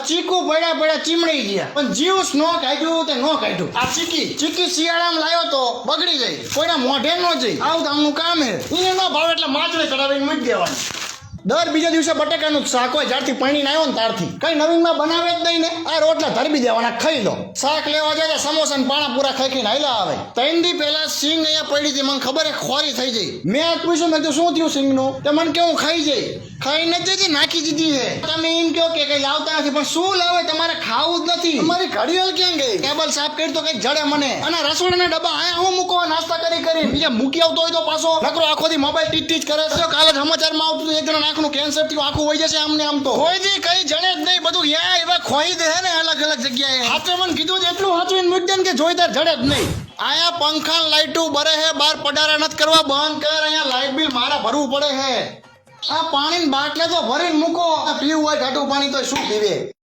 ચીકુ પડ્યા ચીમડી ગયા પણ જીવ નો કાઢ્યું તે નો કાઢ્યું. આ ચીકી શિયાળામાં લાવ્યો તો બગડી જાય, કોઈના મોઢે નો જઈ. આવું તો આમનું કામ હે. એને નો ભાવે એટલે માછલી ચડાવીને મૂકી દેવાની. દર બીજા દિવસે બટેકાનું જ શાક હોય, જ્યારથી પૈણીને આવ્યો ને ત્યારથી કઈ નવીનમાં બનાવે જ નહીં ને. આ રોટલા ધરબી દેવાના, ખાઈ લો. શાક લેવા જાય સમોસા ને પાણા પૂરા ખાઈને હાલ્યા આવે. 3 દી પહેલા સિંગ અહીંયા પડી હતી, મને ખબર ખોરી થઈ જઈ. મેં આજ પૂછ્યું, મેં કીધું શું થયું સિંગ નું? તે મને કેવું ખાઈ જાય. ખાઈ નથી નાખી દીધી છે. તમે એમ કહો કે કઈ લાવતા નથી, પણ શું લાવે? તમારે ખાવું જ નથી. તમારી ઘડિયાળ ક્યાં ગઈ? ટેબલ સાફ કરી તો કઈ જડે મને. અને રસોડાના ડબ્બા આયા હું મૂકો નાસ્તા કરી બીજા મૂકી આવતો હોય તો પાછો નકરો આખો દી મોબાઈલ ટીચ કરે છે. કાલે સમાચારમાં આવતું એક જણા આંખનું કેન્સર થયું, આખું વહી જશે આમને આમ. તો હોય જી કઈ જણે જ નહીં, બધું યા એવા ખોઈ દે ને અલગ અલગ જગ્યાએ. હાથે મને કીધું એટલું હાચવીને મૂકી દે ને કે જોઈદાર જડે જ નહીં. આયા પંખા લાઈટું બરે હે, બાર પડારા નથી કરવા, બંધ કર. અહીંયા લાઈટ બિલ મારા ભરવું પડે હે. આ પાણી બાટલે તો ભરીને મૂકો. પીવું હોય ઘાટું પાણી તો શું પીવે?